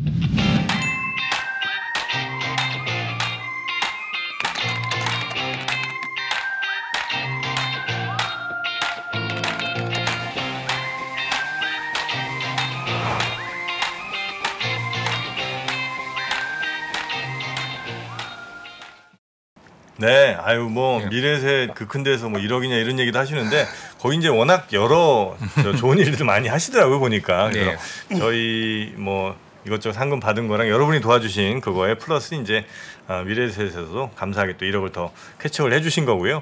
네, 아유 뭐 미래세 그 큰 데서 뭐 1억이냐 이런 얘기도 하시는데 거기 이제 워낙 여러 좋은 일들 많이 하시더라고요 보니까. 그래서 저희 뭐 이것저것 상금 받은 거랑 여러분이 도와주신 그거에 플러스 이제 미래세에서도 감사하게 또 1억을 더 캐치를 해주신 거고요.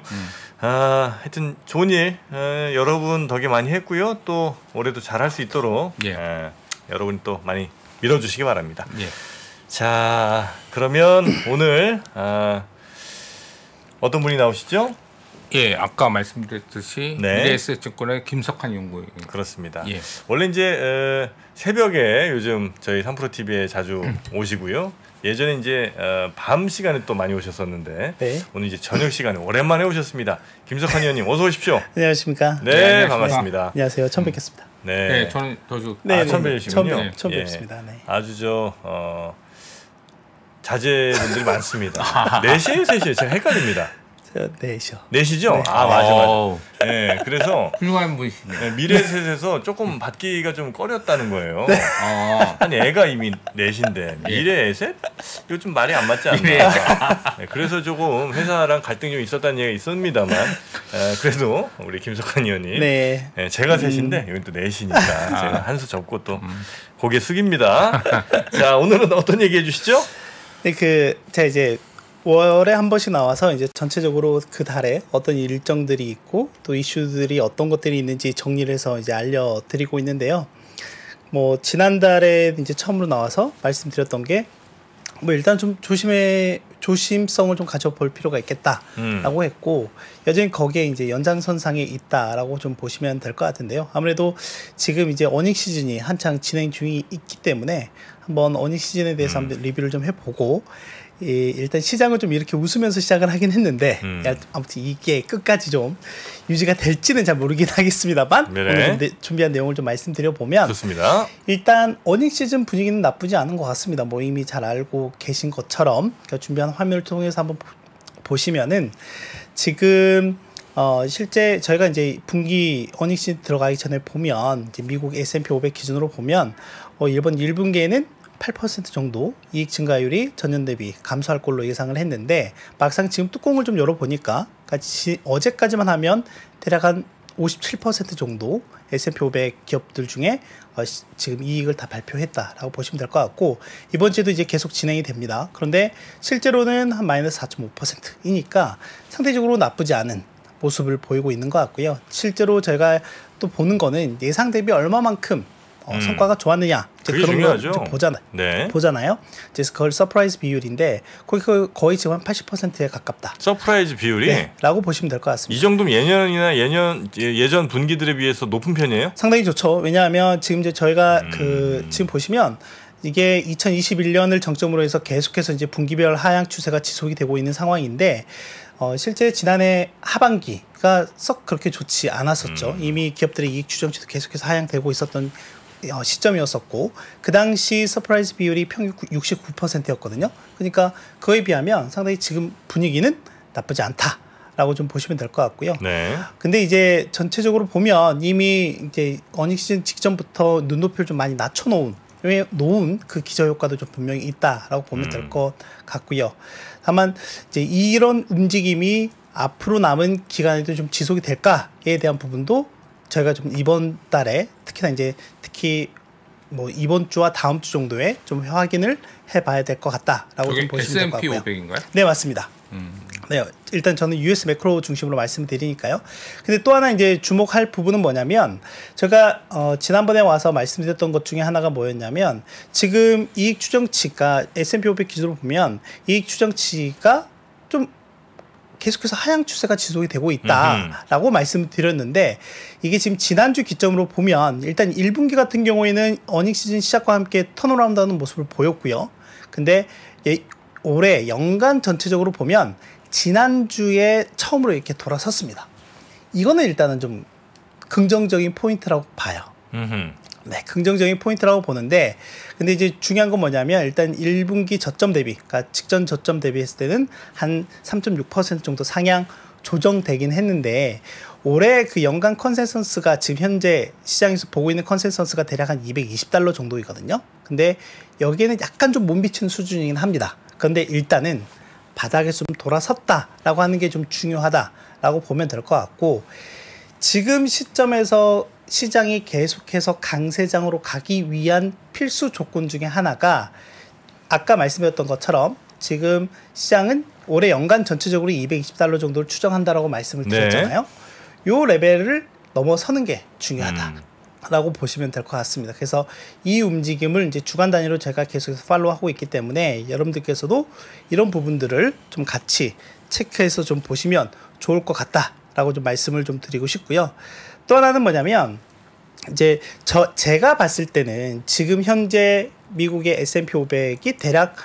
하여튼 좋은 일 여러분 덕에 많이 했고요. 또 올해도 잘할 수 있도록 여러분이 또 많이 밀어주시기 바랍니다. 자, 그러면 오늘 어떤 분이 나오시죠? 예, 아까 말씀드렸듯이 미래에셋증권의 김석환 연구원. 그렇습니다. 원래 이제 새벽에 요즘 저희 3프로 TV에 자주 오시고요. 예전에 이제 밤 시간에 또 많이 오셨었는데 오늘 이제 저녁 시간에 오랜만에 오셨습니다. 김석환 의원님 어서 오십시오. 안녕하십니까? 네, 반갑습니다. 안녕하세요. 처음 뵙겠습니다. 네, 저는 더주 처음 뵈시군요. 처음 뵙습니다. 네. 아주 자제분들이 많습니다. 4시에 3시에 제가 헷갈립니다. 4시요. 4시죠? 네. 아, 맞아. 네, 그래서 훌륭한 분이시네요. 미래셋에서 조금 받기가 좀 꺼렸다는 거예요. 아니 애가 이미 4시인데 미래셋? 이거 좀 말이 안 맞지 않나. 네, 그래서 조금 회사랑 갈등이 좀 있었다는 얘기가 있었습니다만 그래도 우리 김석환 의원님 제가 3시인데 여기 또 4시니까 제가 한 수 접고 또 고개 숙입니다. 자, 오늘은 어떤 얘기 해주시죠? 네, 제가 이제 월에 한 번씩 나와서 이제 전체적으로 그 달에 어떤 일정들이 있고 또 이슈들이 어떤 것들이 있는지 정리를 해서 이제 알려드리고 있는데요. 뭐 지난달에 이제 처음으로 나와서 말씀드렸던 게 뭐 일단 좀 조심성을 좀 가져볼 필요가 있겠다라고 했고 여전히 거기에 이제 연장선상에 있다라고 좀 보시면 될 것 같은데요. 아무래도 지금 이제 어닝 시즌이 한창 진행 중이 있기 때문에 한번 어닝 시즌에 대해서 한번 리뷰를 좀 해보고 일단 시장을 좀 이렇게 웃으면서 시작을 하긴 했는데 아무튼 이게 끝까지 좀 유지가 될지는 잘 모르긴 하겠습니다만 오늘 좀 준비한 내용을 좀 말씀드려 보면 좋습니다. 일단 어닝 시즌 분위기는 나쁘지 않은 것 같습니다. 뭐 이미 잘 알고 계신 것처럼 준비한 화면을 통해서 한번 보시면은 지금 실제 저희가 이제 분기 어닝 시즌 들어가기 전에 보면 이제 미국 S&P 500 기준으로 보면 이번 1분기에는 8% 정도 이익 증가율이 전년 대비 감소할 걸로 예상을 했는데 막상 지금 뚜껑을 좀 열어보니까 어제까지만 하면 대략 한 57% 정도 S&P 500 기업들 중에 지금 이익을 다 발표했다라고 보시면 될 것 같고 이번 주에도 이제 계속 진행이 됩니다. 그런데 실제로는 한 마이너스 4.5%이니까 상대적으로 나쁘지 않은 모습을 보이고 있는 것 같고요. 실제로 저희가 또 보는 거는 예상 대비 얼마만큼 성과가 좋았느냐 그게 중요하죠. 보잖아요. 그래서 그걸 서프라이즈 비율인데 거의 지금 한 80%에 가깝다. 서프라이즈 비율이? 라고 보시면 될 것 같습니다. 이 정도면 예전 분기들에 비해서 높은 편이에요? 상당히 좋죠. 왜냐하면 지금 이제 저희가 지금 보시면 이게 2021년을 정점으로 해서 계속해서 이제 분기별 하향 추세가 지속이 되고 있는 상황인데 실제 지난해 하반기가 썩 그렇게 좋지 않았었죠. 이미 기업들의 이익 추정치도 계속해서 하향되고 있었던 시점이었었고 그 당시 서프라이즈 비율이 평균 69%였거든요. 그러니까 그에 비하면 상당히 지금 분위기는 나쁘지 않다라고 좀 보시면 될 것 같고요. 근데 이제 전체적으로 보면 이미 이제 어닝 시즌 직전부터 눈높이를 좀 많이 낮춰놓은 그 기저효과도 좀 분명히 있다라고 보면 될 것 같고요. 다만 이제 이런 움직임이 앞으로 남은 기간에도 좀 지속이 될까에 대한 부분도 저희가 좀 이번 달에 특히 뭐 이번 주와 다음 주 정도에 좀 확인을 해봐야 될 것 같다라고 좀 보시면 될 것 같고요. S&P 500인가요? 네, 맞습니다. 네, 일단 저는 US 매크로 중심으로 말씀드리니까요. 근데 또 하나 이제 주목할 부분은 뭐냐면 제가 지난번에 와서 말씀드렸던 것 중에 하나가 뭐였냐면 지금 이익 추정치가 S&P 500 기준으로 보면 이익 추정치가 좀 계속해서 하향 추세가 지속이 되고 있다라고 말씀드렸는데 이게 지금 지난주 기점으로 보면 일단 1분기 같은 경우에는 어닝 시즌 시작과 함께 턴어라운드하는 모습을 보였고요. 근데 올해 연간 전체적으로 보면 지난주에 처음으로 이렇게 돌아섰습니다. 이거는 일단은 좀 긍정적인 포인트라고 봐요. 네, 긍정적인 포인트라고 보는데, 근데 이제 중요한 건 뭐냐면 일단 1분기 저점 대비, 그러니까 직전 저점 대비했을 때는 한 3.6% 정도 상향 조정되긴 했는데, 올해 그 연간 컨센서스가 지금 현재 시장에서 보고 있는 컨센서스가 대략 한 $220 정도이거든요. 근데 여기에는 약간 좀 못 미치는 수준이긴 합니다. 그런데 일단은 바닥에 좀 돌아섰다라고 하는 게 좀 중요하다라고 보면 될 것 같고, 지금 시점에서 시장이 계속해서 강세장으로 가기 위한 필수 조건 중에 하나가 아까 말씀드렸던 것처럼 지금 시장은 올해 연간 전체적으로 $220 정도를 추정한다라고 말씀을 드렸잖아요. 요 레벨을 넘어서는 게 중요하다라고 보시면 될 것 같습니다. 그래서 이 움직임을 이제 주간 단위로 제가 계속해서 팔로우하고 있기 때문에 여러분들께서도 이런 부분들을 좀 같이 체크해서 좀 보시면 좋을 것 같다라고 좀 말씀을 좀 드리고 싶고요. 또 하나는 뭐냐면 이제 제가 봤을 때는 지금 현재 미국의 S&P 500이 대략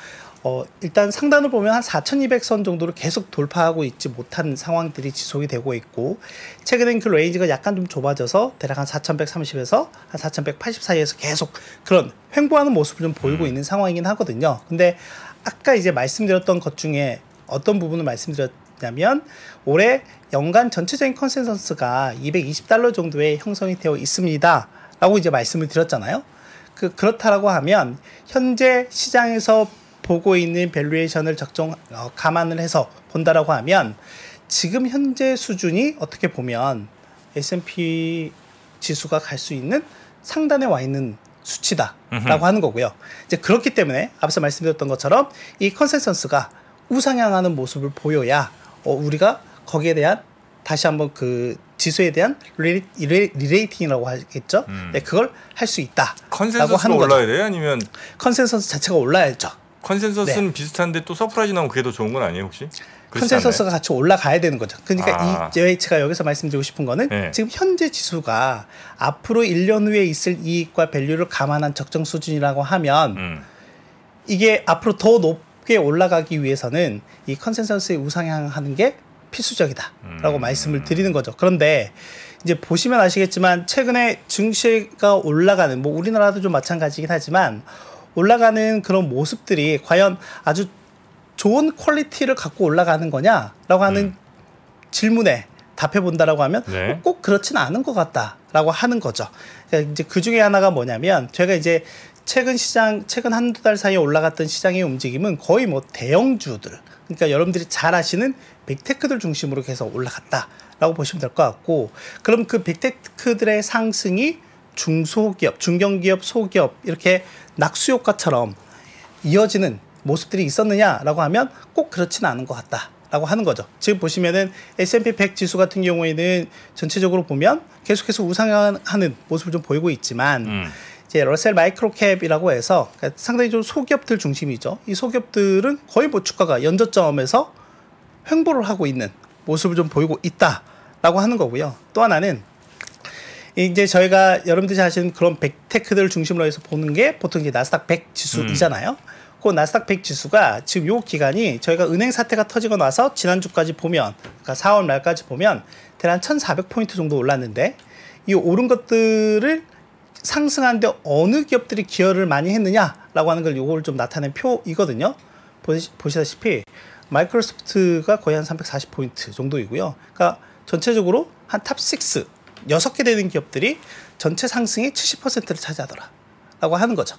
일단 상단을 보면 한 4,200선 정도를 계속 돌파하고 있지 못한 상황들이 지속이 되고 있고, 최근엔 그 레인지가 약간 좀 좁아져서 대략 한 4,130에서 한 4,180 사이에서 계속 그런 횡보하는 모습을 좀 보이고 있는 상황이긴 하거든요. 근데 아까 이제 말씀드렸던 것 중에 어떤 부분을 말씀드렸냐면 올해 연간 전체적인 컨센서스가 $220 정도에 형성이 되어 있습니다 라고 이제 말씀을 드렸잖아요. 그렇다라고 하면 현재 시장에서 보고 있는 밸류에이션을 감안을 해서 본다라고 하면 지금 현재 수준이 어떻게 보면 S&P 지수가 갈 수 있는 상단에 와 있는 수치다라고 하는 거고요. 이제 그렇기 때문에 앞서 말씀드렸던 것처럼 이 컨센서스가 우상향하는 모습을 보여야 우리가 거기에 대한 다시 한번 그 지수에 대한 리레이팅이라고 하겠죠. 네, 그걸 할 수 있다. 컨센서스가 올라야 돼요? 아니면 컨센서스 자체가 올라야죠. 컨센서스는 비슷한데 또 서프라이즈 나오면 그게 더 좋은 건 아니에요 혹시? 컨센서스가 같이 올라가야 되는 거죠. 그러니까 제가 여기서 말씀드리고 싶은 거는 지금 현재 지수가 앞으로 1년 후에 있을 이익과 밸류를 감안한 적정 수준이라고 하면 이게 앞으로 더 높게 올라가기 위해서는 이 컨센서스에 우상향하는 게 필수적이다라고 말씀을 드리는 거죠. 그런데 이제 보시면 아시겠지만 최근에 증시가 올라가는, 뭐 우리나라도 좀 마찬가지긴 하지만 올라가는 그런 모습들이 과연 아주 좋은 퀄리티를 갖고 올라가는 거냐라고 하는 질문에 답해 본다라고 하면 꼭 그렇지는 않은 것 같다라고 하는 거죠. 그러니까 이제 그 중에 하나가 뭐냐면 제가 이제 최근 한두 달 사이에 올라갔던 시장의 움직임은 거의 뭐 대형주들, 그러니까 여러분들이 잘 아시는 빅테크들 중심으로 계속 올라갔다라고 보시면 될 것 같고, 그럼 그 빅테크들의 상승이 중소기업, 중견기업, 소기업 이렇게 낙수효과처럼 이어지는 모습들이 있었느냐라고 하면 꼭 그렇지는 않은 것 같다라고 하는 거죠. 지금 보시면은 S&P 100 지수 같은 경우에는 전체적으로 보면 계속해서 우상향하는 모습을 좀 보이고 있지만 이제 러셀 마이크로캡이라고 해서 상당히 좀 소기업들 중심이죠. 이 소기업들은 거의 뭐 주가가 연저점에서 횡보를 하고 있는 모습을 좀 보이고 있다라고 하는 거고요. 또 하나는 이제 저희가 여러분들이 아시는 그런 빅테크들을 중심으로 해서 보는 게 보통 이제 나스닥 100 지수이잖아요. 그 나스닥 100 지수가 지금 요 기간이 저희가 은행 사태가 터지고 나서 지난주까지 보면, 그러니까 4월 말까지 보면 대략 1,400포인트 정도 올랐는데, 이 오른 것들을 상승하는데 어느 기업들이 기여를 많이 했느냐라고 하는 걸 요걸 좀 나타낸 표이거든요. 보시다시피 마이크로소프트가 거의 한 340포인트 정도이고요. 그러니까 전체적으로 한 탑 6, 6개 되는 기업들이 전체 상승의 70%를 차지하더라라고 하는 거죠.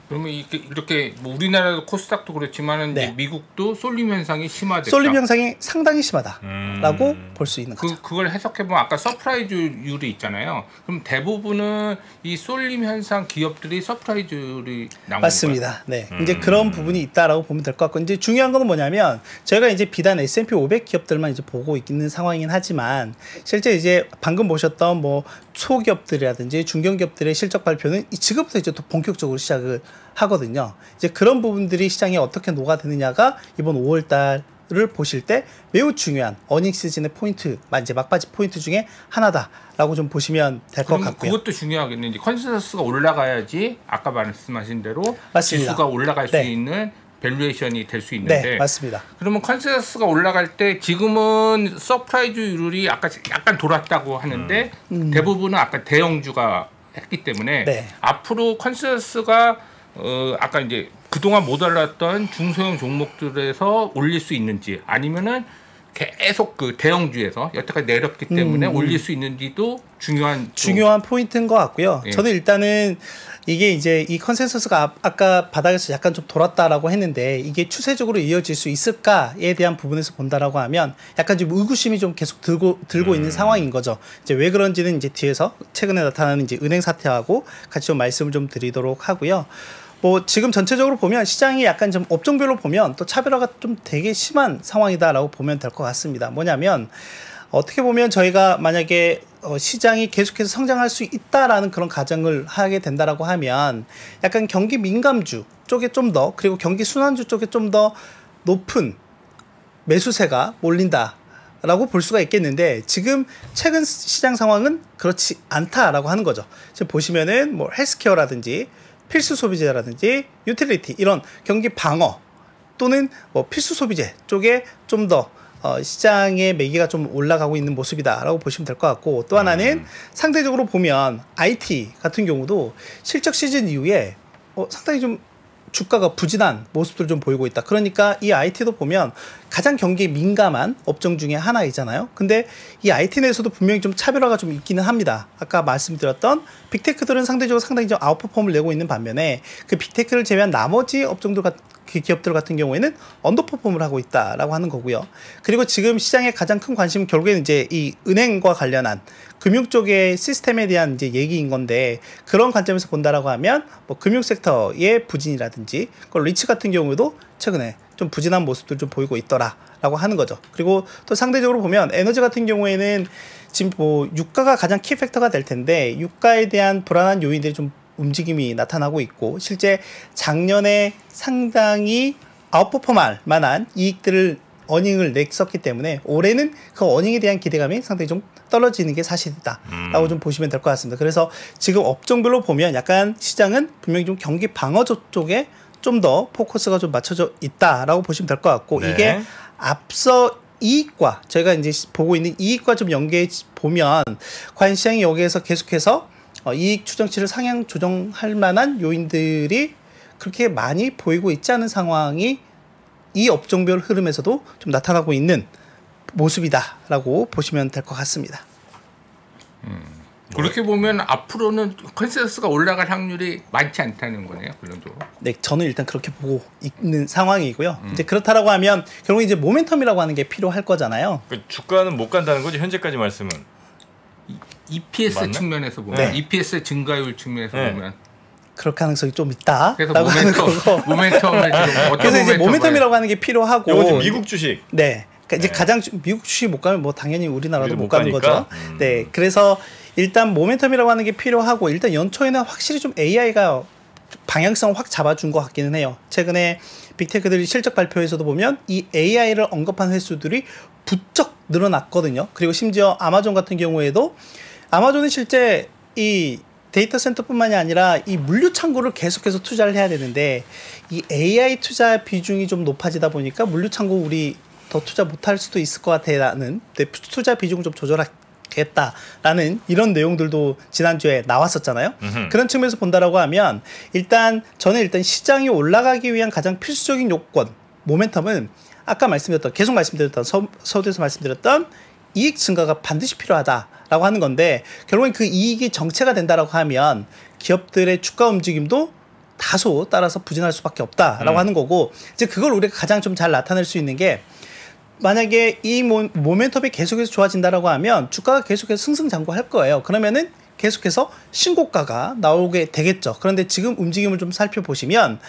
그러면 이렇게 뭐 우리나라도 코스닥도 그렇지만은 이제 미국도 쏠림 현상이 심화됐다. 쏠림 현상이 상당히 심하다라고 볼 수 있는 거죠. 그걸 해석해 보면 아까 서프라이즈율이 있잖아요. 그럼 대부분은 이 쏠림 현상 기업들이 서프라이즈율이 나오는 맞습니다. 거예요? 네, 이제 그런 부분이 있다라고 보면 될 것 같고, 이제 중요한 건 뭐냐면 저희가 이제 비단 S&P 500 기업들만 이제 보고 있는 상황이긴 하지만 실제 이제 방금 보셨던 뭐 소기업들이라든지 중견기업들의 실적 발표는 지금부터 이제 또 본격적으로 시작을 하거든요. 이제 그런 부분들이 시장에 어떻게 녹아드느냐가 이번 5월달을 보실 때 매우 중요한 어닝 시즌의 포인트, 이제 막바지 포인트 중에 하나다라고 좀 보시면 될 것 같고요. 그것도 중요하겠네요. 컨센서스가 올라가야지 아까 말씀하신 대로 맞습니다. 지수가 올라갈 수 있는 밸류에이션이 될 수 있는데, 네, 맞습니다. 그러면 컨센서스가 올라갈 때 지금은 서프라이즈율이 아까 약간 돌았다고 하는데 대부분은 아까 대형주가 했기 때문에 네. 앞으로 컨센서스가 아까 이제 그동안 못 올랐던 중소형 종목들에서 올릴 수 있는지 아니면은 계속 그 대형주에서 여태까지 내렸기 때문에 올릴 수 있는지도 중요한 포인트인 것 같고요. 예. 저는 일단은 이게 이제 이 컨센서스가 아까 바닥에서 약간 좀 돌았다라고 했는데 이게 추세적으로 이어질 수 있을까에 대한 부분에서 본다라고 하면 약간 좀 의구심이 좀 계속 들고 있는 상황인 거죠. 이제 왜 그런지는 이제 뒤에서 최근에 나타나는 이제 은행 사태하고 같이 좀 말씀을 좀 드리도록 하고요. 뭐 지금 전체적으로 보면 시장이 약간 좀 업종별로 보면 또 차별화가 좀 되게 심한 상황이다라고 보면 될 것 같습니다. 뭐냐면 어떻게 보면 저희가 만약에 시장이 계속해서 성장할 수 있다라는 그런 가정을 하게 된다라고 하면 약간 경기 민감주 쪽에 좀 더 그리고 경기 순환주 쪽에 좀 더 높은 매수세가 몰린다라고 볼 수가 있겠는데 지금 최근 시장 상황은 그렇지 않다라고 하는 거죠. 지금 보시면은 뭐 헬스케어라든지 필수 소비재라든지 유틸리티 이런 경기 방어 또는 뭐 필수 소비재 쪽에 좀 더 시장의 매기가 좀 올라가고 있는 모습이다라고 보시면 될 것 같고 또 하나는 상대적으로 보면 IT 같은 경우도 실적 시즌 이후에 상당히 좀 주가가 부진한 모습들을 좀 보이고 있다. 그러니까 이 IT도 보면 가장 경기에 민감한 업종 중에 하나이잖아요. 근데 이 IT 내에서도 분명히 좀 차별화가 좀 있기는 합니다. 아까 말씀드렸던 빅테크들은 상대적으로 상당히 좀 아웃퍼폼을 내고 있는 반면에 그 빅테크를 제외한 나머지 업종들 그 기업들 같은 경우에는 언더퍼폼을 하고 있다라고 하는 거고요. 그리고 지금 시장의 가장 큰 관심은 결국에는 이제 이 은행과 관련한 금융 쪽의 시스템에 대한 이제 얘기인 건데 그런 관점에서 본다라고 하면 뭐 금융 섹터의 부진이라든지 리츠 같은 경우도 최근에 좀 부진한 모습들 좀 보이고 있더라라고 하는 거죠. 그리고 또 상대적으로 보면 에너지 같은 경우에는 지금 뭐 유가가 가장 키 팩터가 될 텐데 유가에 대한 불안한 요인들이 좀 움직임이 나타나고 있고 실제 작년에 상당히 아웃퍼폼할 만한 이익들을 어닝을 냈었기 때문에 올해는 그 어닝에 대한 기대감이 상당히 좀 떨어지는 게 사실이다라고 좀 보시면 될 것 같습니다. 그래서 지금 업종별로 보면 약간 시장은 분명히 좀 경기 방어 쪽에 좀 더 포커스가 좀 맞춰져 있다라고 보시면 될 것 같고 네. 이게 앞서 이익과 저희가 이제 보고 있는 이익과 좀 연계해 보면 과연 시장이 여기에서 계속해서 이익 추정치를 상향 조정할 만한 요인들이 그렇게 많이 보이고 있지 않은 상황이 이 업종별 흐름에서도 좀 나타나고 있는 모습이다라고 보시면 될 것 같습니다. 그렇게 보면 앞으로는 컨센서스가 올라갈 확률이 많지 않다는 거네요. 그런적으로. 네, 저는 일단 그렇게 보고 있는 상황이고요. 이제 그렇다라고 하면 결국 이제 모멘텀이라고 하는 게 필요할 거잖아요. 그 주가는 못 간다는 거죠. 현재까지 말씀은. EPS 맞나? 측면에서 보면 네. EPS 증가율 측면에서 네. 보면 그럴 가능성이 좀 있다. 그래서 라고 하는 거고. 모멘텀을 지금 어떤 그래서 이제 모멘텀이라고 하는 게 필요하고. 이거 지금 미국 주식. 네. 그러니까 이제 네. 가장 미국 주식 못 가면 뭐 당연히 우리나라도 우리도 못 못 가는 가니까. 거죠. 네. 그래서 일단 모멘텀이라고 하는 게 필요하고 일단 연초에는 확실히 좀 AI가 방향성을 확 잡아준 것 같기는 해요. 최근에 빅테크들이 실적 발표에서도 보면 이 AI를 언급한 횟수들이 부쩍 늘어났거든요. 그리고 심지어 아마존 같은 경우에도 아마존은 실제 이 데이터 센터뿐만이 아니라 이 물류 창고를 계속해서 투자를 해야 되는데 이 AI 투자 비중이 좀 높아지다 보니까 물류 창고 우리 더 투자 못할 수도 있을 것 같아라는 투자 비중 좀 조절하겠다라는 이런 내용들도 지난주에 나왔었잖아요. 그런 측면에서 본다라고 하면 일단 저는 일단 시장이 올라가기 위한 가장 필수적인 요건 모멘텀은 아까 말씀드렸던 계속 말씀드렸던 서두에서 말씀드렸던 이익 증가가 반드시 필요하다라고 하는 건데 결국엔 그 이익이 정체가 된다라고 하면 기업들의 주가 움직임도 다소 따라서 부진할 수밖에 없다라고 하는 거고 이제 그걸 우리가 가장 좀 잘 나타낼 수 있는 게 만약에 이 모멘텀이 계속해서 좋아진다라고 하면 주가가 계속해서 승승장구할 거예요. 그러면은 계속해서 신고가가 나오게 되겠죠. 그런데 지금 움직임을 좀 살펴보시면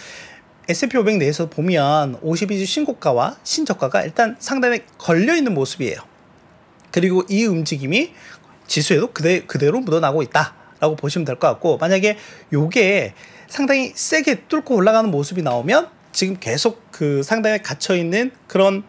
S&P 500 내에서 보면 52주 신고가와 신저가가 일단 상단에 걸려 있는 모습이에요. 그리고 이 움직임이 지수에도 그대로 묻어나고 있다라고 보시면 될 것 같고 만약에 요게 상당히 세게 뚫고 올라가는 모습이 나오면 지금 계속 그 상단에 갇혀 있는 그런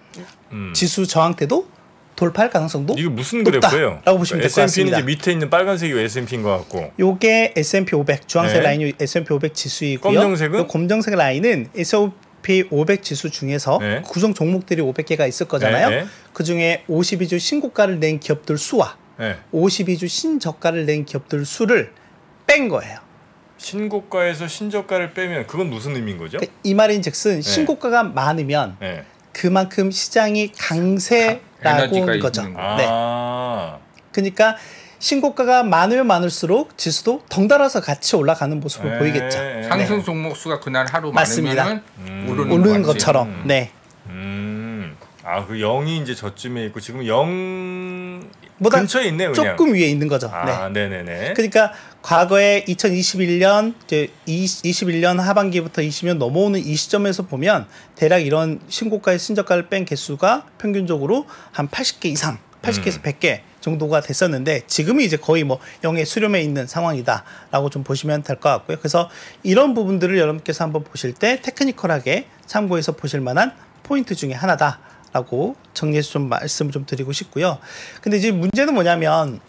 지수 저항대도 돌파할 가능성도 이게 무슨 그래프예요? 라고 보시면 될 것 같습니다. S&P는 이제 밑에 있는 빨간색이 S&P인 것 같고. 요게 S&P 500 주황색 네. 라인이 S&P 500 지수이고요. 검정색은? 요 검정색 라인은 S&P 500 지수 중에서 네. 구성 종목들이 500개가 있을 거잖아요. 네. 그 중에 52주 신고가를 낸 기업들 수와 네. 52주 신저가를 낸 기업들 수를 뺀 거예요. 신고가에서 신저가를 빼면 그건 무슨 의미인 거죠? 그러니까 이 말인즉슨 신고가가 많으면 네. 그만큼 시장이 강세라고 하는 거죠. 네. 그러니까 신고가가 많으면 많을수록 지수도 덩달아서 같이 올라가는 모습을 보이겠죠. 상승 종목 수가 그날 하루 맞습니다. 많으면 오르는 것처럼. 네. 그 0이 이제 저쯤에 있고 지금 0 보다 근처에 있네요, 그냥. 조금 위에 있는 거죠. 네. 네네네. 그러니까 과거에 2021년 이제 21년 하반기부터 20년 넘어오는 이 시점에서 보면 대략 이런 신고가의 신저가를 뺀 개수가 평균적으로 한 80개 이상, 80개에서 100개 정도가 됐었는데 지금은 이제 거의 뭐 0의 수렴에 있는 상황이다라고 좀 보시면 될 것 같고요. 그래서 이런 부분들을 여러분께서 한번 보실 때 테크니컬하게 참고해서 보실 만한 포인트 중에 하나다라고 정리해서 좀 말씀을 좀 드리고 싶고요. 근데 이제 문제는 뭐냐면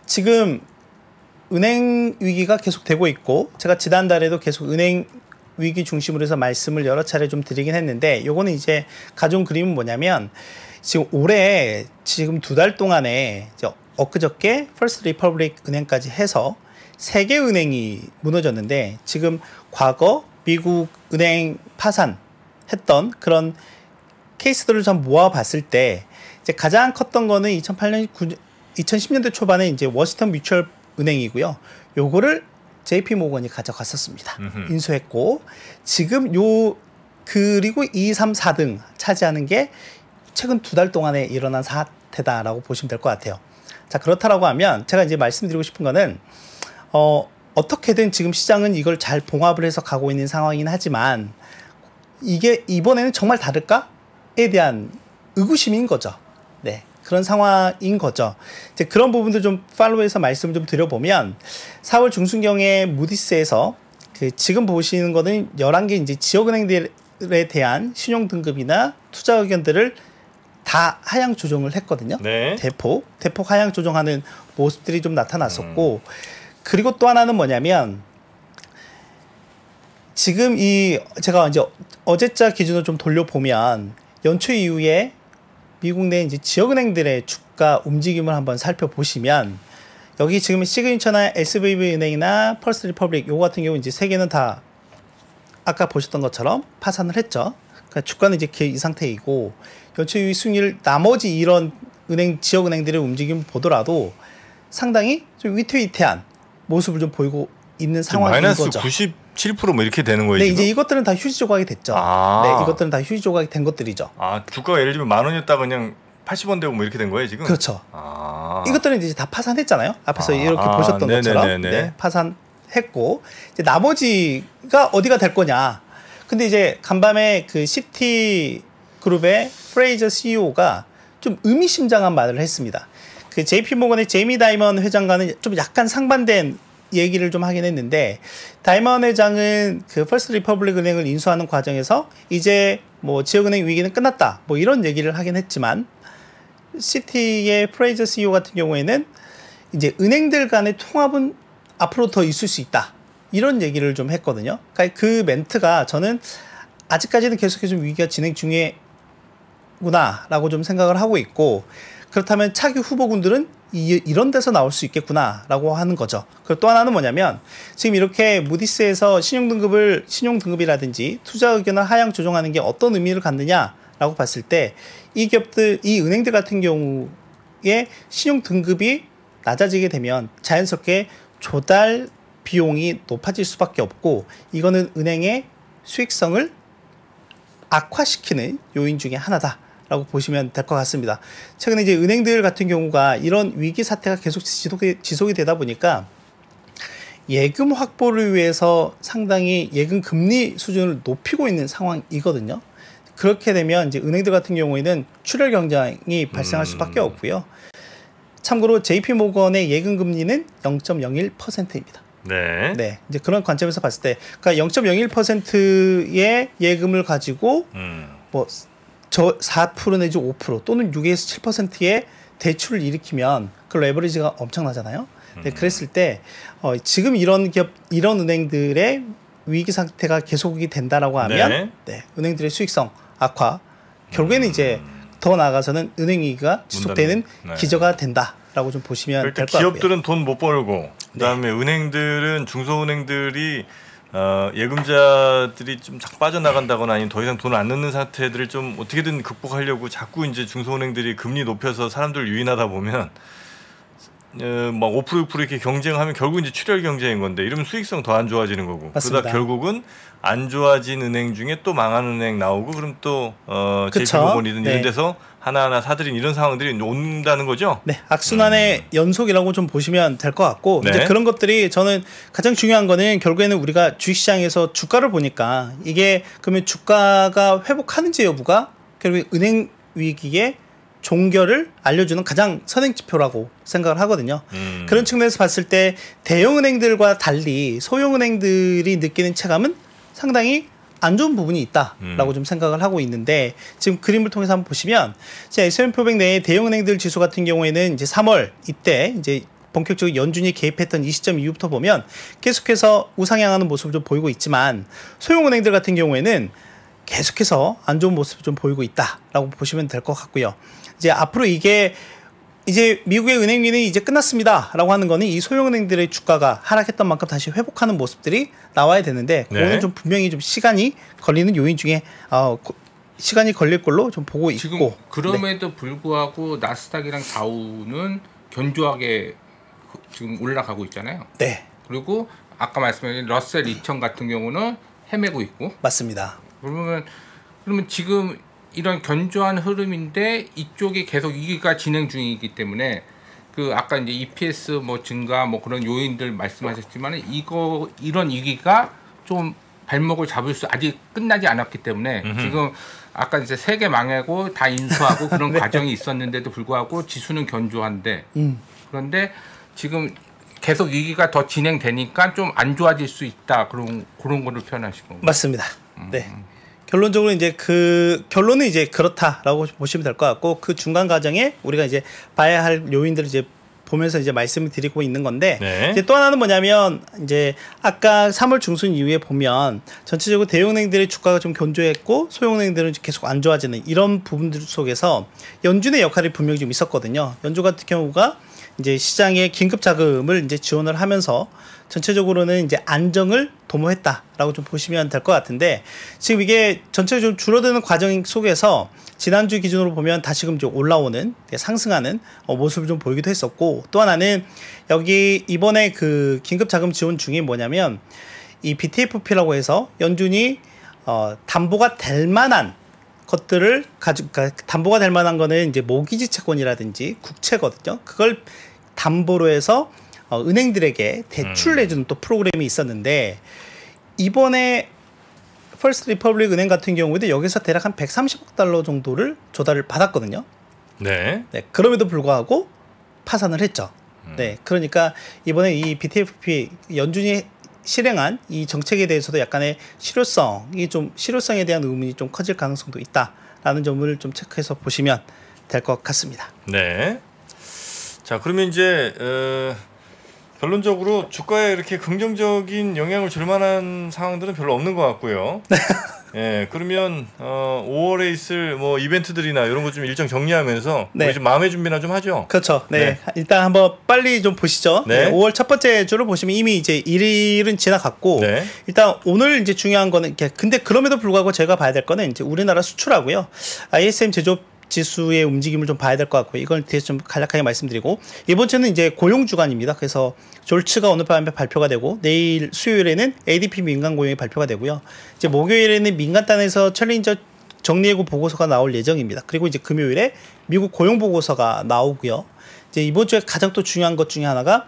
지금 은행 위기가 계속되고 있고 제가 지난달에도 계속 은행 위기 중심으로 해서 말씀을 여러 차례 좀 드리긴 했는데 요거는 이제 가져온 그림은 뭐냐면 지금 올해 지금 2달 동안에 엊그저께 퍼스트 리퍼블릭 은행까지 해서 3개 은행이 무너졌는데 지금 과거 미국 은행 파산했던 그런 케이스들을 좀 모아봤을 때 이제 가장 컸던 거는 2010년대 초반에 이제 워싱턴 뮤추얼 은행이고요. 요거를 JP 모건이 가져갔었습니다. 인수했고 지금 그리고 2, 3, 4등 차지하는 게 최근 2달 동안에 일어난 사태다라고 보시면 될 것 같아요. 자, 그렇다라고 하면 제가 이제 말씀드리고 싶은 거는 어떻게든 지금 시장은 이걸 잘 봉합을 해서 가고 있는 상황이긴 하지만 이게 이번에는 정말 다를까에 대한 의구심인 거죠. 네. 그런 상황인 거죠. 이제 그런 부분도 좀 팔로우해서 말씀을 좀 드려보면 4월 중순경에 무디스에서 지금 보시는 거는 11개 이제 지역은행들에 대한 신용등급이나 투자 의견들을 다 하향 조정을 했거든요. 네. 대폭 하향 조정하는 모습들이 좀 나타났었고 그리고 또 하나는 뭐냐면 지금 제가 이제 어제자 기준으로 좀 돌려보면 연초 이후에 미국 내 이제 지역은행들의 주가 움직임을 한번 살펴보시면 여기 지금 시그니처나 SVB 은행이나 펄스 리퍼블릭 요거 같은 경우 이제 세 개는 다 아까 보셨던 것처럼 파산을 했죠. 그러니까 주가는 이제 이 상태이고 연초 이후 수익률 나머지 이런 지역은행들의 움직임을 보더라도 상당히 좀 위태위태한 모습을 좀 보이고 있는 상황인 마이너스 거죠. 97% 뭐 이렇게 되는 거예요. 네, 지금? 이제 이것들은 다 휴지 조각이 됐죠. 네, 이것들은 다 휴지 조각이 된 것들이죠. 주가가 예를 들면 10,000원이었다가 그냥 80원 되고 뭐 이렇게 된 거예요, 지금? 그렇죠. 이것들은 이제 다 파산했잖아요. 앞에서 이렇게 보셨던 것처럼 네, 파산했고 이제 나머지가 어디가 될 거냐. 근데 이제 간밤에 그 시티 그룹의 프레이저 CEO가 좀 의미심장한 말을 했습니다. 그 JP 모건의 제이미 다이먼 회장과는 좀 약간 상반된 얘기를 좀 하긴 했는데 다이먼 회장은 그 퍼스트 리퍼블릭 은행을 인수하는 과정에서 이제 뭐 지역은행 위기는 끝났다 뭐 이런 얘기를 하긴 했지만 시티의 프레이저 CEO 같은 경우에는 이제 은행들 간의 통합은 앞으로 더 있을 수 있다 이런 얘기를 좀 했거든요. 그러니까 그 멘트가 저는 아직까지는 계속해서 위기가 진행 중이구나라고 좀 생각을 하고 있고 그렇다면 차기 후보군들은 이런 데서 나올 수 있겠구나라고 하는 거죠. 그리고 또 하나는 뭐냐면 지금 이렇게 무디스에서 신용등급이라든지 투자 의견을 하향 조정하는 게 어떤 의미를 갖느냐라고 봤을 때 이 은행들 같은 경우에 신용등급이 낮아지게 되면 자연스럽게 조달 비용이 높아질 수밖에 없고 이거는 은행의 수익성을 악화시키는 요인 중에 하나다. 라고 보시면 될 것 같습니다. 최근에 이제 은행들 같은 경우가 이런 위기 사태가 계속 지속이 되다 보니까 예금 확보를 위해서 상당히 예금 금리 수준을 높이고 있는 상황이거든요. 그렇게 되면 이제 은행들 같은 경우에는 출혈 경쟁이 발생할 수밖에 없고요. 참고로 JP 모건의 예금 금리는 0.01%입니다. 네. 이제 그런 관점에서 봤을 때, 그러니까 0.01%의 예금을 가지고 뭐 4% 내지 5% 또는 6에서 7%의 대출을 일으키면 그 레버리지가 엄청나잖아요. 네, 그랬을 때 지금 이런 은행들의 위기 상태가 계속이 된다라고 하면 은행들의 수익성 악화 결국에는 이제 더 나아가서는 은행 위기가 지속되는 기저가 된다라고 좀 보시면 될 것 같고요. 기업들은 돈 못 벌고 그다음에 은행들은 중소은행들이 예금자들이 좀 자꾸 빠져나간다거나 아니면 더 이상 돈을 안 넣는 상태들을 좀 어떻게든 극복하려고 자꾸 이제 중소은행들이 금리 높여서 사람들 유인하다 보면 막 5% 6% 이렇게 경쟁하면 결국 이제 출혈 경쟁인 건데 이러면 수익성 더 안 좋아지는 거고 맞습니다. 그러다 결국은 안 좋아진 은행 중에 또 망한 은행 나오고 그럼 또 그쵸? JP모건이든 네. 이런 데서 하나하나 사들인 이런 상황들이 온다는 거죠. 네, 악순환의 연속이라고 좀 보시면 될 것 같고 네. 이제 그런 것들이 저는 가장 중요한 거는 결국에는 우리가 주식시장에서 주가를 보니까 이게 그러면 주가가 회복하는지 여부가 결국 은행 위기의 종결을 알려주는 가장 선행 지표라고 생각을 하거든요. 그런 측면에서 봤을 때 대형은행들과 달리 소형은행들이 느끼는 체감은 상당히 안 좋은 부분이 있다라고 좀 생각을 하고 있는데 지금 그림을 통해서 한번 보시면 S&P 500 내의 대형은행들 지수 같은 경우에는 이제 3월 이때 이제 본격적으로 연준이 개입했던 이 시점 이후부터 보면 계속해서 우상향하는 모습을 좀 보이고 있지만 소형은행들 같은 경우에는 계속해서 안 좋은 모습을 좀 보이고 있다라고 보시면 될 것 같고요. 이제 앞으로 이게 이제 미국의 은행 위기는 이제 끝났습니다라고 하는 거는 이 소형은행들의 주가가 하락했던 만큼 다시 회복하는 모습들이 나와야 되는데 그거는 네. 좀 분명히 좀 시간이 걸리는 요인 중에 시간이 걸릴 걸로 좀 보고 있고 지금 그럼에도 불구하고 나스닥이랑 다우는 견조하게 지금 올라가고 있잖아요. 네, 그리고 아까 말씀하신 러셀 2000 같은 경우는 헤매고 있고. 맞습니다. 그러면 지금 이런 견조한 흐름인데 이쪽이 계속 위기가 진행 중이기 때문에 그 아까 이제 EPS 뭐 증가 뭐 그런 요인들 말씀하셨지만 이런 위기가 좀 발목을 잡을 수 아직 끝나지 않았기 때문에 지금 아까 이제 세계 망하고 다 인수하고 그런 네. 과정이 있었는데도 불구하고 지수는 견조한데 그런데 지금 계속 위기가 더 진행되니까 좀 안 좋아질 수 있다 그런 거를 표현하신 건가요? 맞습니다. 네. 결론적으로 이제 그 결론은 이제 그렇다라고 보시면 될 것 같고 그 중간 과정에 우리가 이제 봐야 할 요인들을 이제 보면서 이제 말씀을 드리고 있는 건데 네. 이제 또 하나는 뭐냐면 이제 아까 3월 중순 이후에 보면 전체적으로 대형은행들의 주가가 좀 견조했고 소형은행들은 계속 안 좋아지는 이런 부분들 속에서 연준의 역할이 분명히 좀 있었거든요. 연준 같은 경우가 이제 시장에 긴급 자금을 이제 지원을 하면서 전체적으로는 이제 안정을 도모했다라고 좀 보시면 될 것 같은데 지금 이게 전체적으로 좀 줄어드는 과정 속에서 지난주 기준으로 보면 다시금 좀 올라오는 상승하는 모습을 좀 보이기도 했었고 또 하나는 여기 이번에 그 긴급 자금 지원 중에 뭐냐면 이 BTFP라고 해서 연준이 담보가 될 만한 것들을 그러니까 담보가 될 만한 거는 이제 모기지 채권이라든지 국채거든요. 그걸 담보로 해서 은행들에게 대출 내주는 또 프로그램이 있었는데 이번에 퍼스트 리퍼블릭 은행 같은 경우에도 여기서 대략 한 130억 달러 정도를 조달을 받았거든요. 네. 네, 그럼에도 불구하고 파산을 했죠. 네, 그러니까 이번에 이 BTFP 연준이 실행한 이 정책에 대해서도 약간의 실효성에 대한 의문이 좀 커질 가능성도 있다라는 점을 좀 체크해서 보시면 될 것 같습니다. 네. 자, 그러면 이제 결론적으로 주가에 이렇게 긍정적인 영향을 줄 만한 상황들은 별로 없는 것 같고요. 예, 그러면 5월에 있을 뭐 이벤트들이나 이런 거 좀 일정 정리하면서 네. 우리 좀 마음의 준비나 좀 하죠. 그렇죠. 네. 네. 일단 한번 빨리 좀 보시죠. 네. 네. 5월 첫 번째 주를 보시면 이미 이제 1일은 지나갔고 네. 일단 오늘 이제 중요한 거는 근데 그럼에도 불구하고 제가 봐야 될 거는 이제 우리나라 수출하고요. ISM 제조업 지수의 움직임을 좀 봐야 될 것 같고요. 이걸 뒤에서 좀 간략하게 말씀드리고 이번 주는 이제 고용 주간입니다. 그래서 졸츠가 오늘 밤에 발표가 되고 내일 수요일에는 ADP 민간 고용이 발표가 되고요. 이제 목요일에는 민간단에서 챌린저 정리해고 보고서가 나올 예정입니다. 그리고 이제 금요일에 미국 고용 보고서가 나오고요. 이제 이번 주에 가장 또 중요한 것 중에 하나가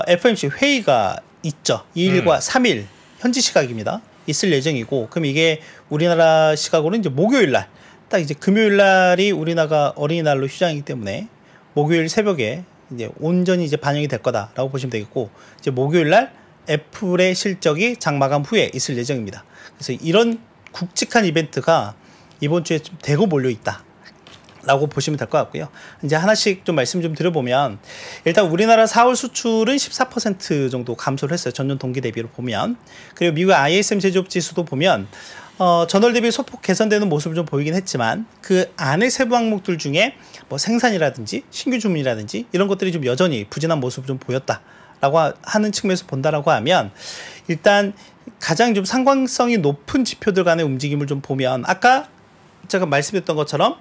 FOMC 회의가 있죠. 2일과 3일 현지 시각입니다. 있을 예정이고 그럼 이게 우리나라 시각으로는 이제 목요일 날 딱 이제 금요일 날이 우리나라 어린이날로 휴장이기 때문에 목요일 새벽에 이제 온전히 이제 반영이 될 거다라고 보시면 되겠고 이제 목요일 날 애플의 실적이 장 마감 후에 있을 예정입니다. 그래서 이런 굵직한 이벤트가 이번 주에 좀 대거 몰려 있다. 라고 보시면 될 것 같고요. 이제 하나씩 좀 말씀 좀 드려보면 일단 우리나라 4월 수출은 14% 정도 감소를 했어요. 전년 동기 대비로 보면. 그리고 미국 ISM 제조업 지수도 보면 전월 대비 소폭 개선되는 모습을 좀 보이긴 했지만 그 안에 세부 항목들 중에 뭐 생산이라든지 신규 주문이라든지 이런 것들이 좀 여전히 부진한 모습을 좀 보였다라고 본다라고 하는 측면에서 본다라고 하면 일단 가장 좀 상관성이 높은 지표들 간의 움직임을 좀 보면 아까 제가 말씀드렸던 것처럼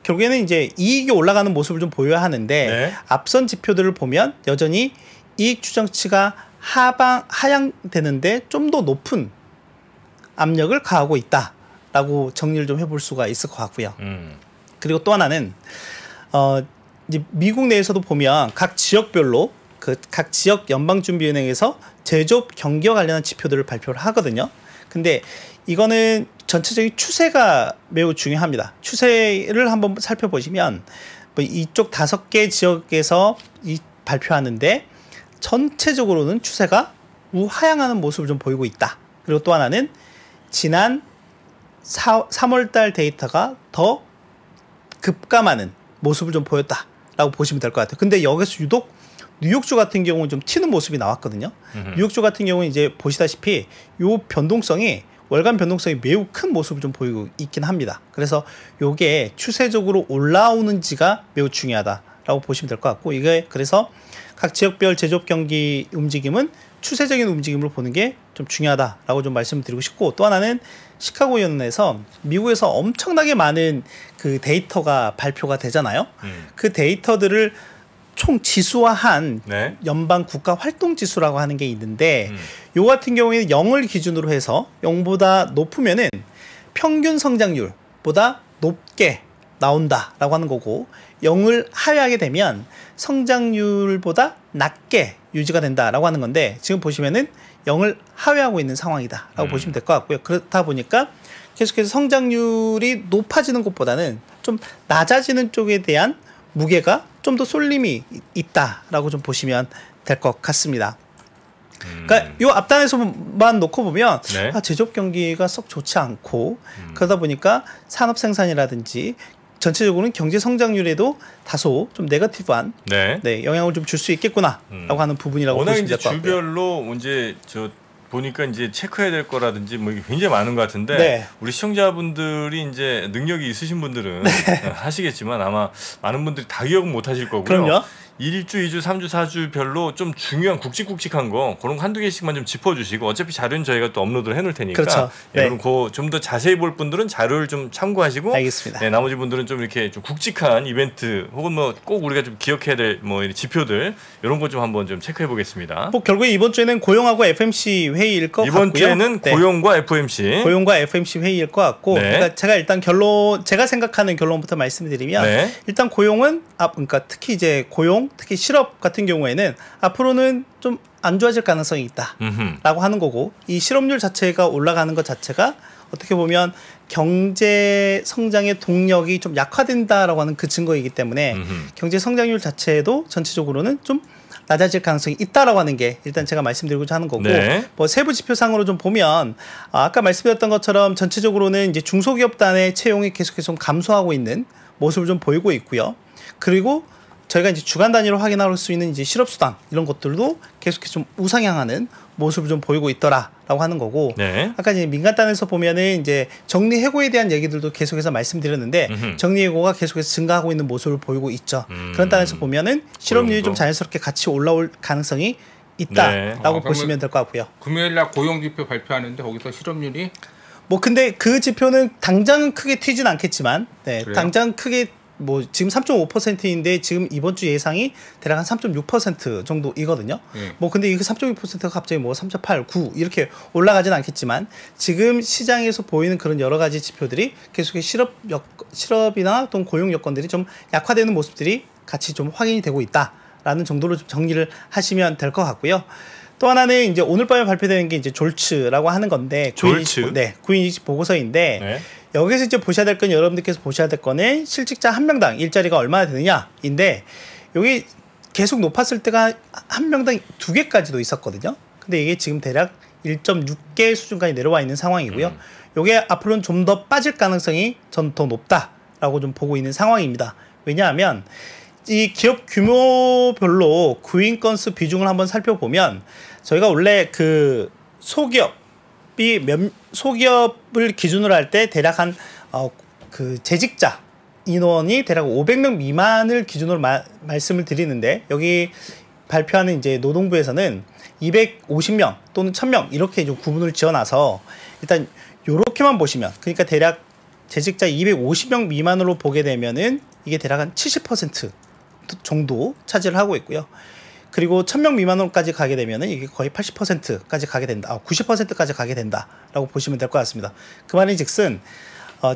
결국에는 이제 이익이 올라가는 모습을 좀 보여야 하는데 네. 앞선 지표들을 보면 여전히 이익 추정치가 하향되는데 좀 더 높은 압력을 가하고 있다라고 정리를 좀 해볼 수가 있을 것 같고요. 그리고 또 하나는 이제 미국 내에서도 보면 각 지역별로 그 각 지역 연방준비은행에서 제조업 경기와 관련한 지표들을 발표를 하거든요. 근데 이거는 전체적인 추세가 매우 중요합니다. 추세를 한번 살펴보시면 뭐 이쪽 5개 지역에서 발표하는데 전체적으로는 추세가 우하향하는 모습을 좀 보이고 있다. 그리고 또 하나는 지난 3월달 데이터가 더 급감하는 모습을 좀 보였다라고 보시면 될 것 같아요. 근데 여기서 유독 뉴욕주 같은 경우는 좀 튀는 모습이 나왔거든요. 뉴욕주 같은 경우는 이제 보시다시피 요 변동성이 월간 변동성이 매우 큰 모습을 좀 보이고 있긴 합니다. 그래서 요게 추세적으로 올라오는지가 매우 중요하다라고 보시면 될 것 같고 이게 그래서 각 지역별 제조업 경기 움직임은 추세적인 움직임을 보는 게 좀 중요하다라고 좀 말씀드리고 싶고 또 하나는 시카고 연은에서 미국에서 엄청나게 많은 그 데이터가 발표가 되잖아요. 그 데이터들을 총 지수화한 네. 연방 국가 활동 지수라고 하는 게 있는데 요 같은 경우에는 0을 기준으로 해서 0보다 높으면은 평균 성장률보다 높게 나온다라고 하는 거고 0을 하회하게 되면 성장률보다 낮게 유지가 된다라고 하는 건데 지금 보시면은 0을 하회하고 있는 상황이다라고 보시면 될 것 같고요. 그렇다 보니까 계속해서 성장률이 높아지는 것보다는 좀 낮아지는 쪽에 대한 무게가 좀 더 쏠림이 있다라고 좀 보시면 될 것 같습니다. 그러니까 요 앞단에서만 놓고 보면 네. 제조업 경기가 썩 좋지 않고 그러다 보니까 산업 생산이라든지 전체적으로는 경제 성장률에도 다소 좀 네거티브한 네. 영향을 좀 줄 수 있겠구나라고 하는 부분이라고 워낙 보시면 이제 될 것 같고요. 주별로 이제 저 보니까 이제 체크해야 될 거라든지 뭐 이게 굉장히 많은 것 같은데 네. 우리 시청자분들이 이제 능력이 있으신 분들은 하시겠지만 아마 많은 분들이 다 기억은 못 하실 거고요. 그럼요. 1주, 2주, 3주, 4주 별로 좀 중요한 굵직굵직한 거 그런 거 한두 개씩만 좀 짚어주시고 어차피 자료는 저희가 또 업로드를 해놓을 테니까 그렇죠. 네. 그럼 좀 더 자세히 볼 분들은 자료를 좀 참고하시고 알겠습니다. 네, 나머지 분들은 좀 이렇게 좀 굵직한 이벤트 혹은 뭐 꼭 우리가 좀 기억해야 될 뭐 지표들 이런 거 좀 한번 좀 체크해 보겠습니다. 뭐 결국에 이번 주에는 고용하고 FMC 회의일 것 같고요. 이번 주에는 네. 고용과 FMC. 고용과 FMC 회의일 것 같고, 네. 그러니까 제가 일단 제가 생각하는 결론부터 말씀드리면, 네. 일단 고용은 그러니까 특히 이제 고용, 특히 실업 같은 경우에는 앞으로는 좀 안 좋아질 가능성이 있다라고 하는 거고, 이 실업률 자체가 올라가는 것 자체가 어떻게 보면 경제 성장의 동력이 좀 약화된다라고 하는 그 증거이기 때문에 경제 성장률 자체도 전체적으로는 좀 낮아질 가능성이 있다라고 하는 게 일단 제가 말씀드리고자 하는 거고 네. 뭐 세부 지표상으로 좀 보면 아까 말씀드렸던 것처럼 전체적으로는 이제 중소기업단의 채용이 계속해서 좀 감소하고 있는 모습을 좀 보이고 있고요. 그리고 저희가 이제 주간 단위로 확인할 수 있는 이제 실업수당 이런 것들도 계속해서 좀 우상향하는 모습을 좀 보이고 있더라라고 하는 거고 네. 아까 이제 민간단에서 보면은 이제 정리해고에 대한 얘기들도 계속해서 말씀드렸는데 정리해고가 계속해서 증가하고 있는 모습을 보이고 있죠. 그런 단에서 보면은 실업률이 고용도. 좀 자연스럽게 같이 올라올 가능성이 있다라고 네. 보시면 될 것 같고요. 금요일날 고용지표 발표하는데 거기서 실업률이 뭐 근데 그 지표는 당장은 크게 튀진 않겠지만, 네, 그래요? 당장 크게 뭐 지금 3.5%인데 지금 이번 주 예상이 대략 한 3.6% 정도이거든요. 뭐 근데 이그 3.6%가 갑자기 뭐 3.8, 9 이렇게 올라가진 않겠지만 지금 시장에서 보이는 그런 여러 가지 지표들이 계속해서 실업이나 또는 고용 여건들이 좀 약화되는 모습들이 같이 좀 확인이 되고 있다라는 정도로 좀 정리를 하시면 될 것 같고요. 또 하나는 이제 오늘 밤에 발표되는 게 이제 졸츠라고 하는 건데 졸츠? 네, 9인 20 보고서인데 네. 여기서 이제 보셔야 될 건 여러분들께서 보셔야 될 거는 실직자 한 명당 일자리가 얼마나 되느냐인데 여기 계속 높았을 때가 한 명당 2개까지도 있었거든요. 근데 이게 지금 대략 1.6개 수준까지 내려와 있는 상황이고요. 이게 앞으로는 좀 더 빠질 가능성이 전 더 높다라고 좀 보고 있는 상황입니다. 왜냐하면 이 기업 규모별로 구인 건수 비중을 한번 살펴보면 저희가 원래 그 소기업을 기준으로 할 때 대략 한 그 재직자 인원이 대략 500명 미만을 기준으로 말씀을 드리는데 여기 발표하는 이제 노동부에서는 250명 또는 1000명 이렇게 좀 구분을 지어놔서 일단 요렇게만 보시면, 그러니까 대략 재직자 250명 미만으로 보게 되면은 이게 대략 한 70% 정도 차지를 하고 있고요. 그리고 1000명 미만으로까지 가게 되면은 이게 거의 80%까지 가게 된다. 90%까지 가게 된다라고 보시면 될 것 같습니다. 그 말인즉슨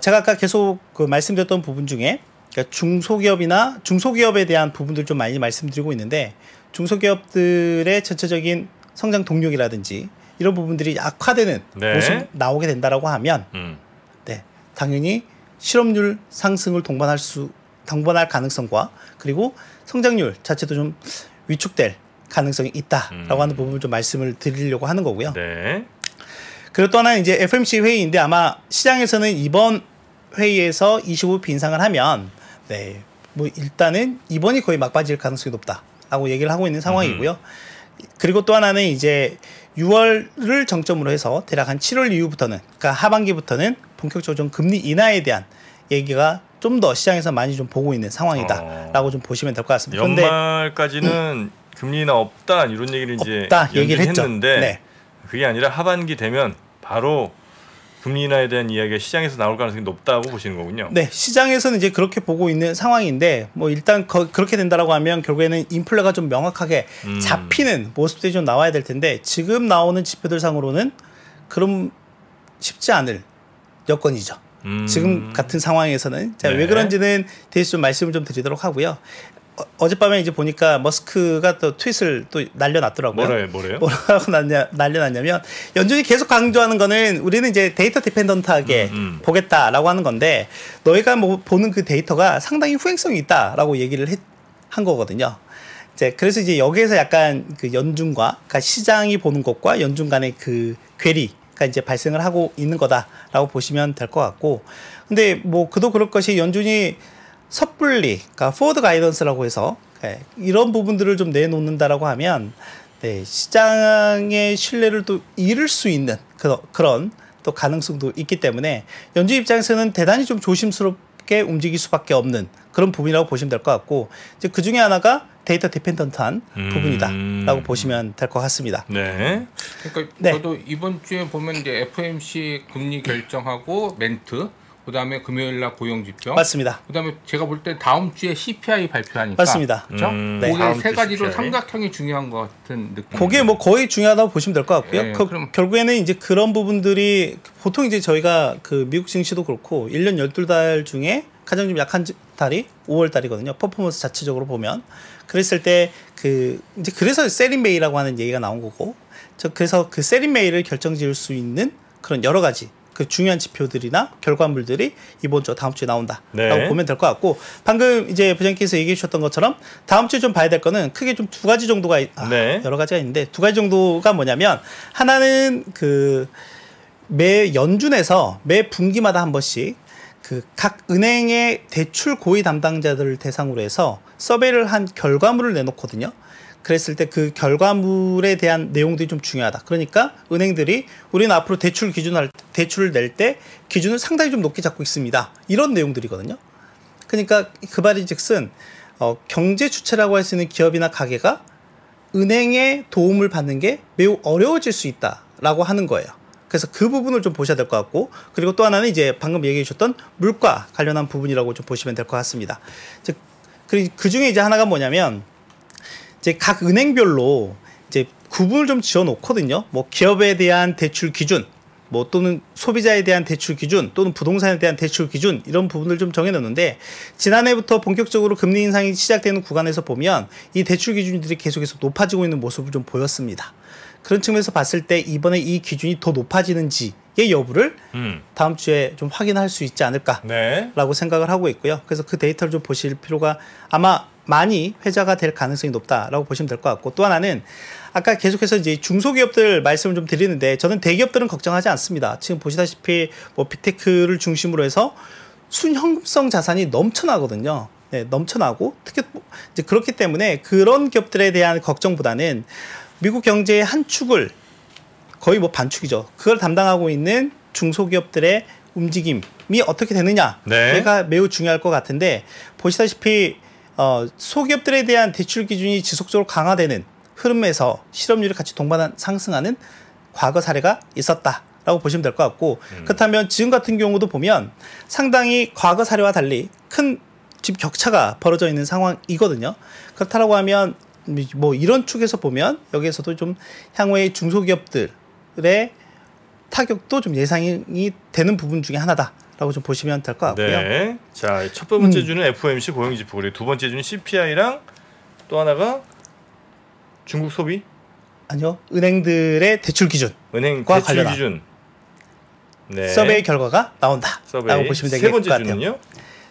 제가 아까 계속 그 말씀드렸던 부분 중에, 그러니까 중소기업에 대한 부분들 좀 많이 말씀드리고 있는데, 중소기업들의 전체적인 성장 동력이라든지 이런 부분들이 악화되는 네. 모습 나오게 된다라고 하면 네, 당연히 실업률 상승을 동반할 가능성과 그리고 성장률 자체도 좀 위축될 가능성이 있다라고 하는 부분을 좀 말씀을 드리려고 하는 거고요. 네. 그리고 또 하나는 이제 FMC 회의인데, 아마 시장에서는 이번 회의에서 25% 인상을 하면 네, 뭐 일단은 이번이 거의 막바지일 가능성이 높다라고 얘기를 하고 있는 상황이고요. 그리고 또 하나는 이제 6월을 정점으로 해서 대략 한 7월 이후부터는, 그러니까 하반기부터는 본격적으로 좀 금리 인하에 대한 얘기가 좀 더 시장에서 많이 좀 보고 있는 상황이다라고 좀 보시면 될 것 같습니다. 연말까지는 금리 인하 없다 이런 얘기를 이제 얘기를 했는데 네. 그게 아니라 하반기 되면 바로 금리 인하에 대한 이야기가 시장에서 나올 가능성이 높다고 보시는 거군요. 네, 시장에서는 이제 그렇게 보고 있는 상황인데, 뭐 일단 그렇게 된다라고 하면 결국에는 인플레가 좀 명확하게 잡히는 모습들이 좀 나와야 될 텐데, 지금 나오는 지표들 상으로는 그럼 쉽지 않을 여건이죠. 지금 같은 상황에서는. 자, 네. 왜 그런지는 대해서 좀 말씀을 좀 드리도록 하고요. 어젯밤에 이제 보니까 머스크가 또 트윗을 또 날려놨더라고요. 뭐래요? 뭐라고 날려놨냐면, 연준이 계속 강조하는 거는 우리는 이제 데이터 디펜던트하게 보겠다라고 하는 건데, 너희가 뭐 보는 그 데이터가 상당히 후행성이 있다라고 얘기를 한 거거든요. 이제 그래서 이제 여기에서 약간 그 연준과, 그러니까 시장이 보는 것과 연준 간의 그 괴리가 이제 발생을 하고 있는 거다라고 보시면 될 것 같고, 근데 뭐 그도 그럴 것이 연준이 섣불리, 그러니까 포워드 가이던스라고 해서 이런 부분들을 좀 내놓는다라고 하면 네, 시장의 신뢰를 또 잃을 수 있는 그런 또 가능성도 있기 때문에 연준 입장에서는 대단히 좀 조심스럽게 움직일 수밖에 없는 그런 부분이라고 보시면 될 것 같고, 이제 그 중에 하나가 데이터 디펜던트한 부분이다라고 보시면 될 것 같습니다. 네. 그러니까 네. 저도 이번 주에 보면 이제 FOMC 금리 결정하고 멘트, 그다음에 금요일 날 고용 지표, 맞습니다. 그다음에 제가 볼 때 다음 주에 CPI 발표하니까 맞습니다. 그렇죠? 네. 그게 다음 세 주 가지로 CPI. 삼각형이 중요한 것 같은 느낌. 그게 뭐 거의 중요하다고 보시면 될 것 같고요. 예, 그럼- 결국에는 이제 그런 부분들이 보통 이제 저희가 그 미국 증시도 그렇고 1년 12달 중에 가장 좀 약한 달이 5월 달이거든요. 퍼포먼스 자체적으로 보면. 그랬을 때 이제 그래서 세린 메이라고 하는 얘기가 나온 거고, 그래서 그 세린 메이를 결정지을 수 있는 그런 여러 가지 그 중요한 지표들이나 결과물들이 이번 주 다음 주에 나온다라고 네. 보면 될 것 같고, 방금 이제 부장님께서 얘기해 주셨던 것처럼 다음 주에 좀 봐야 될 거는 크게 좀 두 가지 정도가 네. 여러 가지가 있는데, 두 가지 정도가 뭐냐면, 하나는 그 매 연준에서 매 분기마다 한 번씩 그 각 은행의 대출 고위 담당자들을 대상으로 해서 서베이를 한 결과물을 내놓거든요. 그랬을 때 그 결과물에 대한 내용들이 좀 중요하다. 그러니까 은행들이 우리는 앞으로 대출을 낼 때 기준을 상당히 좀 높게 잡고 있습니다. 이런 내용들이거든요. 그러니까 그 말인즉슨 경제 주체라고 할 수 있는 기업이나 가게가 은행의 도움을 받는 게 매우 어려워질 수 있다라고 하는 거예요. 그래서 그 부분을 좀 보셔야 될 것 같고, 그리고 또 하나는 이제 방금 얘기해 주셨던 물가 관련한 부분이라고 좀 보시면 될 것 같습니다. 그 중에 이제 하나가 뭐냐면, 이제 각 은행별로 이제 구분을 좀 지어 놓거든요. 뭐 기업에 대한 대출 기준, 뭐 또는 소비자에 대한 대출 기준, 또는 부동산에 대한 대출 기준, 이런 부분을 좀 정해 놓는데, 지난해부터 본격적으로 금리 인상이 시작되는 구간에서 보면 이 대출 기준들이 계속해서 높아지고 있는 모습을 좀 보였습니다. 그런 측면에서 봤을 때 이번에 이 기준이 더 높아지는지의 여부를 다음 주에 좀 확인할 수 있지 않을까라고 네. 생각을 하고 있고요. 그래서 그 데이터를 좀 보실 필요가 아마 많이 회자가 될 가능성이 높다라고 보시면 될 것 같고, 또 하나는 아까 계속해서 이제 중소기업들 말씀을 좀 드리는데, 저는 대기업들은 걱정하지 않습니다. 지금 보시다시피 뭐 빅테크를 중심으로 해서 순현금성 자산이 넘쳐나거든요. 네, 넘쳐나고, 특히 이제 그렇기 때문에 그런 기업들에 대한 걱정보다는 미국 경제의 한 축을, 거의 뭐 반축이죠, 그걸 담당하고 있는 중소기업들의 움직임이 어떻게 되느냐가 네. 매우 중요할 것 같은데, 보시다시피 소기업들에 대한 대출 기준이 지속적으로 강화되는 흐름에서 실업률이 같이 동반 상승하는 과거 사례가 있었다라고 보시면 될 것 같고 그렇다면 지금 같은 경우도 보면 상당히 과거 사례와 달리 큰 지금 격차가 벌어져 있는 상황이거든요. 그렇다고 하면 뭐 이런 축에서 보면 여기에서도 좀 향후에 중소기업들의 타격도 좀 예상이 되는 부분 중에 하나다라고 좀 보시면 될 것 같고요. 네. 자, 첫 번째 주는 FOMC 고용지표 그리고 두 번째 주는 CPI랑 또 하나가 중국 소비? 아니요. 은행들의 대출 기준. 은행 대출 관련한 기준. 네. 서베이 결과가 나온다라고 보시면 되겠을 것 같아요. 세 번째 주는요?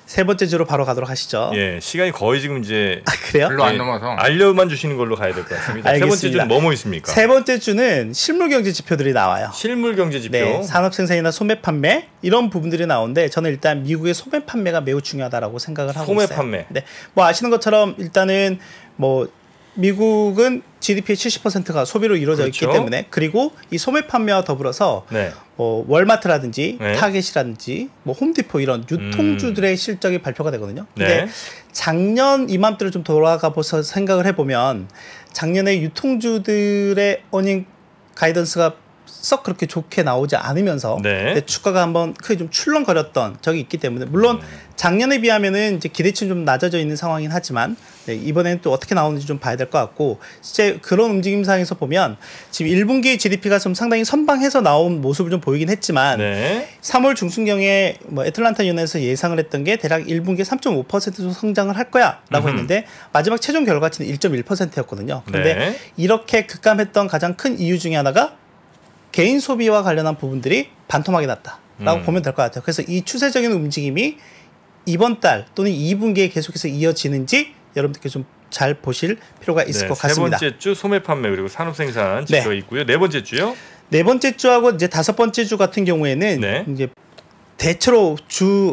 세 번째 주로 바로 가도록 하시죠. 예, 시간이 거의 지금 이제 그래요? 별로 안 남아서 알려만 주시는 걸로 가야 될 것 같습니다. 세 번째 주는 뭐뭐 있습니까? 세 번째 주는 실물 경제 지표들이 나와요. 실물 경제 지표. 네, 산업 생산이나 소매 판매 이런 부분들이 나오는데 저는 일단 미국의 소매 판매가 매우 중요하다라고 생각을 하고 있어요. 소매 판매. 네, 뭐 아시는 것처럼 일단은 뭐 미국은 GDP의 70%가 소비로 이루어져 그렇죠. 있기 때문에 그리고 이 소매 판매와 더불어서 네. 월마트라든지 네. 타겟이라든지 뭐 홈디포 이런 유통주들의 실적이 발표가 되거든요. 근데 네. 작년 이맘때를 좀 돌아가 보서 생각을 해보면 작년에 유통주들의 어닝 가이던스가 썩 그렇게 좋게 나오지 않으면서 네. 주가가 한번 크게 좀 출렁거렸던 적이 있기 때문에 물론 작년에 비하면은 이제 기대치는 좀 낮아져 있는 상황이긴 하지만 네, 이번에는 또 어떻게 나오는지 좀 봐야 될 것 같고 실제 그런 움직임상에서 보면 지금 1분기 GDP가 좀 상당히 선방해서 나온 모습을 좀 보이긴 했지만 네. 3월 중순경에 뭐 애틀란타 연에서 예상을 했던 게 대략 1분기에 3.5% 정도 성장을 할 거야라고 했는데 마지막 최종 결과치는 1.1%였거든요. 그런데 네. 이렇게 급감했던 가장 큰 이유 중에 하나가 개인 소비와 관련한 부분들이 반토막이 났다라고 보면 될 것 같아요. 그래서 이 추세적인 움직임이 이번 달 또는 2분기에 계속해서 이어지는지 여러분들께 좀 잘 보실 필요가 있을 것 같습니다. 세 번째 주 소매 판매 그리고 산업 생산 지표가 있고요. 네 번째 주요? 네 번째 주하고 이제 다섯 번째 주 같은 경우에는 네. 이제 대체로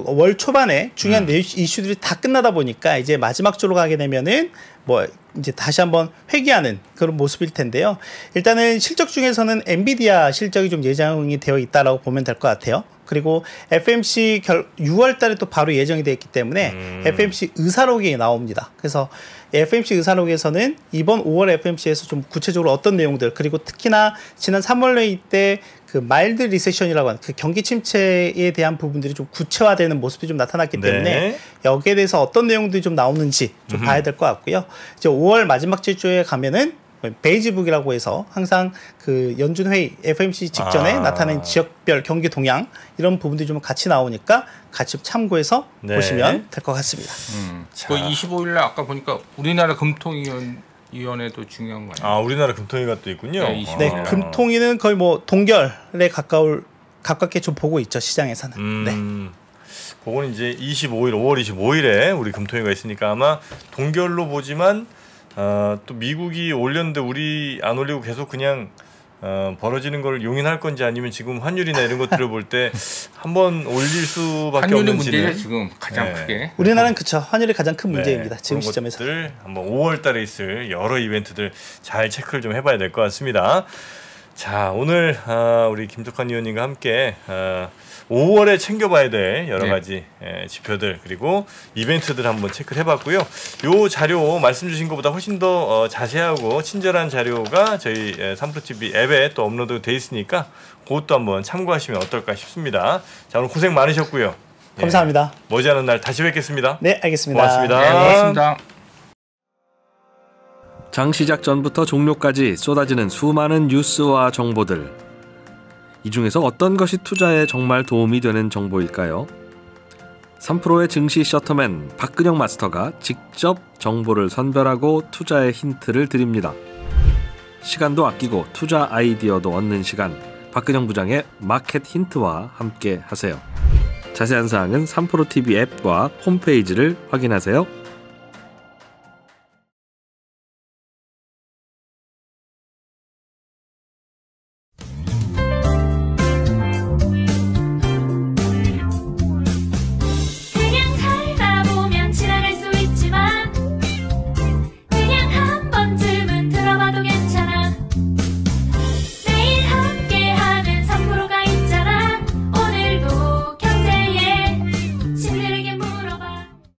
월 초반에 중요한 이슈들이 다 끝나다 보니까 이제 마지막 주로 가게 되면은 뭐 이제 다시 한번 회귀하는 그런 모습일 텐데요. 일단은 실적 중에서는 엔비디아 실적이 좀 예정이 되어 있다라고 보면 될 것 같아요. 그리고 FMC 6월 달에 또 바로 예정이 되어 있기 때문에 FMC 의사록이 나옵니다. 그래서 FMC 의사록에서는 이번 5월 FMC에서 좀 구체적으로 어떤 내용들 그리고 특히나 지난 3월 회의 때 그 마일드 리세션이라고 하는 그 경기 침체에 대한 부분들이 좀 구체화되는 모습이 좀 나타났기 때문에 네. 여기에 대해서 어떤 내용들이 좀 나오는지 좀 봐야 될 것 같고요. 이제 5월 마지막 주에 가면은 베이지북이라고 해서 항상 그 연준 회의 FMC 직전에 나타낸 지역별 경기 동향 이런 부분들이 좀 같이 나오니까 같이 참고해서 네. 보시면 될 것 같습니다. 그 25일날 아까 보니까 우리나라 금통위원회도 중요한 거 아니에요? 아, 우리나라 금통위가 또 있군요. 네, 25일. 네, 금통위는 거의 뭐 동결에 가깝게 좀 보고 있죠 시장에서는. 네. 그건 이제 25일, 5월 25일에 우리 금통위가 있으니까 아마 동결로 보지만 또 미국이 올렸는데 우리 안 올리고 계속 그냥 벌어지는 걸 용인할 건지 아니면 지금 환율이나 이런 것들을 볼 때 한번 올릴 수밖에 환율이 없는지는 문제죠 지금 가장 크게. 우리나라는 그쵸 환율이 가장 큰 문제입니다. 지금 그런 시점에서. 것들 한번 5월달에 있을 여러 이벤트들 잘 체크를 좀 해봐야 될 것 같습니다. 자, 오늘 우리 김덕환 의원님과 함께 5월에 챙겨봐야 될 여러 가지 지표들 그리고 이벤트들 한번 체크를 해봤고요. 요 자료 말씀 주신 것보다 훨씬 더 자세하고 친절한 자료가 저희 삼프로TV 앱에 또 업로드 돼 있으니까 그것도 한번 참고하시면 어떨까 싶습니다. 자, 오늘 고생 많으셨고요. 감사합니다. 머지않은 날 다시 뵙겠습니다. 네, 알겠습니다. 고맙습니다. 네, 고맙습니다. 장 시작 전부터 종료까지 쏟아지는 수많은 뉴스와 정보들. 이 중에서 어떤 것이 투자에 정말 도움이 되는 정보일까요? 3프로의 증시 셔터맨 박근영 마스터가 직접 정보를 선별하고 투자의 힌트를 드립니다. 시간도 아끼고 투자 아이디어도 얻는 시간, 박근영 부장의 마켓 힌트와 함께 하세요. 자세한 사항은 3프로TV 앱과 홈페이지를 확인하세요.